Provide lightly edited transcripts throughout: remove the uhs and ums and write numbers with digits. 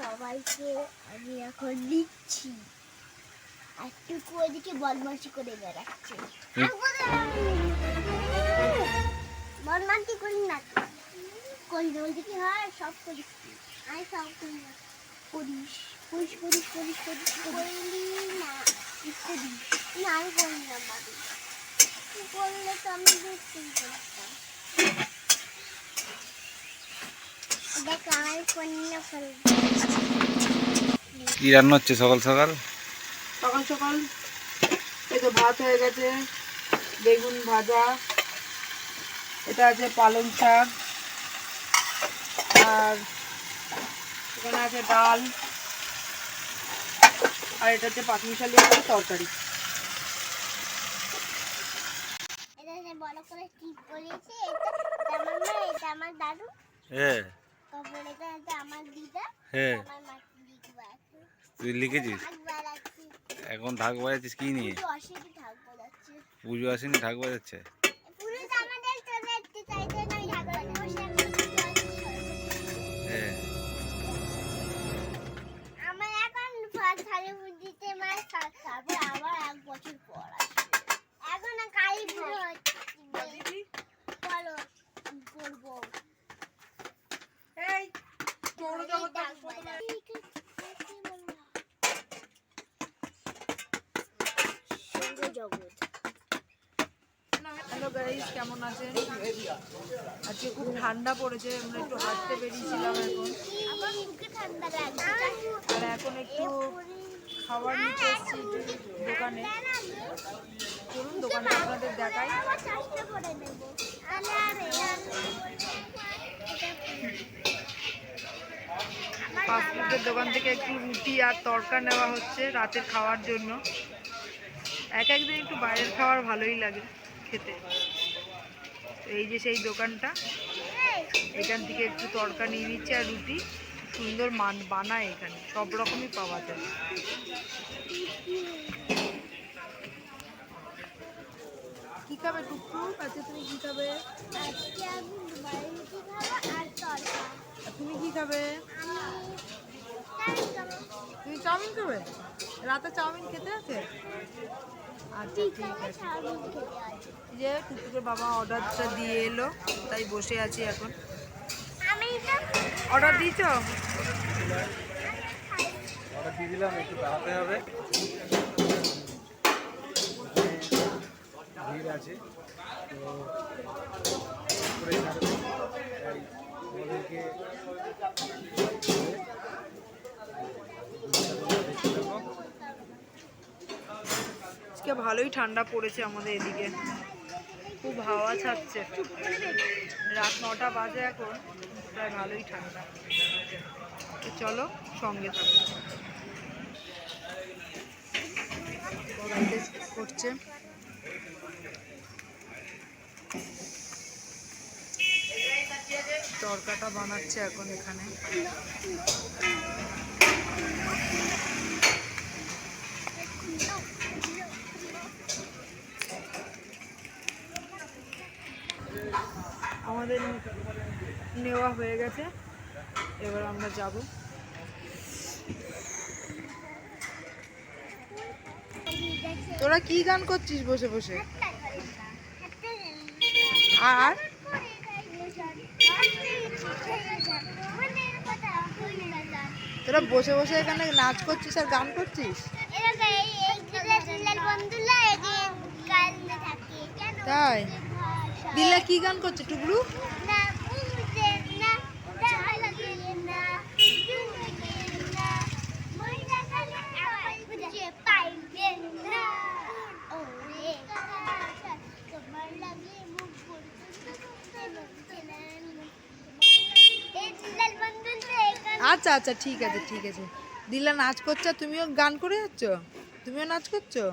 সবাইকে আমি এখন লিখছি, একটু ওইদিকে বদমাশি করে বেড়াচ্ছে। বদমাশি করি না, করি না, ওইদিকে হয় সব করিস, আমি সব করি না, করিস করিস করিস করিস করিস করিলি না, করিস না, আমি করি না, বাড়ি করলে তো আমি দেখতেই করতাম। দেখ আমার কন্যা ফেল। কি রান্না হচ্ছে সকাল সকাল? সকাল সকাল এই তো ভাত হয়ে গেছে, বেগুন ভাজা, এটা আছে পালং শাক, আর এখানে আছে ডাল, আর এটা হচ্ছে পাঁচমিশালি একটা তরকারি। এটা যে বড় করে টিপ করেছে, এটা আমার মা, এটা আমার দাদু, হ্যাঁ তারপরে এটা আমার দিদা, হ্যাঁ। আমার মা লিখবা আছে। তুই লিখেছিস? ঢাক বাড়াচ্ছি, এখন ঢাক বাজাচ্ছিস কি নিয়ে? পুজো অসীমই ঢাক বাড়াচ্ছে। পুজো আসেনি, ঢাক বাজাচ্ছে? পুরো তো আমাদের চলে যেতে চাইছে না, ঢাক বাজাবো। হ্যাঁ। আমার এখন ফার্স্ট হারে বুঝিতে মাস তারপর আবার 1 বছর পর আসবে। এখন কালী পুজো হচ্ছে, বলো কি করবো? এই তোর জগৎ ঢাক বাজাচ্ছি। জগৎ। হ্যালো গাইস, কেমন আছেন? আজকে খুব ঠান্ডা পড়েছে, আমরা একটু হাঁটতে বেরিয়েছিলাম এখন, আমার মুখে ঠান্ডা লাগছে। আর এখন একটু খাবার নিতে এসেছি দোকানে। চলুন দোকানটা আপনাদের দেখাই। আবার চাষটা করে নেব। ফাস্টফুডের দোকান থেকে একটু রুটি আর তড়কা নেওয়া হচ্ছে রাতের খাওয়ার জন্য। এক একদিন একটু বাইরের খাবার ভালোই লাগে খেতে। এই যে সেই দোকানটা, এখান থেকে একটু তড়কা নিয়ে নিচ্ছে আর রুটি। সুন্দর বানায়, এখানে সব রকমই পাওয়া যায়। কি খাবে টুকটুক? আচ্ছা তুমি কি খাবে? আজকে আমি দুবারে রুটি খাবো আর তরকা। আর তুমি কি খাবে? আমি চাউমিন খাবো। তুমি চাউমিন খাবে? রাতে চাউমিন খেতে আছে? আচ্ছা ঠিক আছে। চাউমিন খেতে আছে। এই যে টুকটুকের বাবা অর্ডারটা দিয়ে এলো, তাই বসে আছি এখন। আমি তো অর্ডার দিয়েছ? অর্ডার দিয়ে দিলাম, একটু দাঁড়াতে হবে, ভিড় আছে তো ওদেরকে আজকে ভালোই ঠান্ডা পড়েছে আমাদের এদিকে, খুব হাওয়া ছাড়ছে। রাত 9টা বাজে এখন, প্রায় ভালোই ঠান্ডা। তো চলো সঙ্গে থাকো। করছে তরকাটা বানাচ্ছে এখন এখানে। আমাদের নেওয়া হয়ে গেছে, এবার আমরা যাব। তোরা কি গান করছিস বসে বসে? আর তোরা বসে বসে এখানে নাচ করছিস আর গান করছিস? তাই? দিল্লা কি গান করছে টুকরু? আচ্ছা আচ্ছা ঠিক আছে ঠিক আছে। দিল্লা নাচ করছে আর তুমিও গান করে যাচ্ছ? তুমিও নাচ করছো?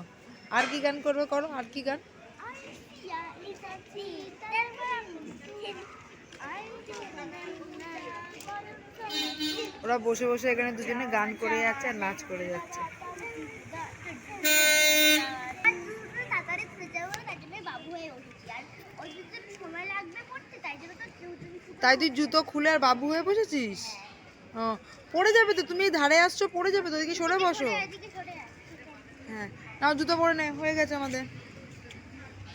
আর কি গান করবে, করো আর কি গান? ওরা বসে বসে এখানে দুজনে গান করে যাচ্ছে আর নাচ করে যাচ্ছে। তাই তুই জুতো খুলে আর বাবু হয়ে বসেছিস? ও পড়ে যাবে তো, তুমি এই ধারে আসছো, পড়ে যাবে তো, এদিকে সরে বসো। এদিকে সরে আয়। হ্যাঁ নাও জুতো পরে নে, হয়ে গেছে আমাদের।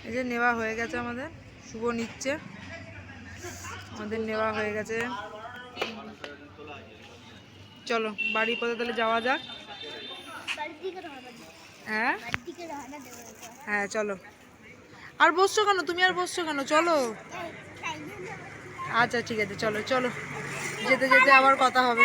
এই যে নেওয়া হয়ে গেছে আমাদের, শুভ নিচ্ছে, আমাদের নেওয়া হয়ে গেছে। চলো বাড়ি পথে তাহলে যাওয়া যাক। বাড়ির দিকে রওনা দেবো। হ্যাঁ বাড়ির দিকে রওনা দেবো এবার। হ্যাঁ চলো। আর বসছো কেন তুমি, আর বসছো কেন, চলো। এই, তাই জন্য আচ্ছা ঠিক আছে, চলো চলো, যেতে যেতে আবার কথা হবে।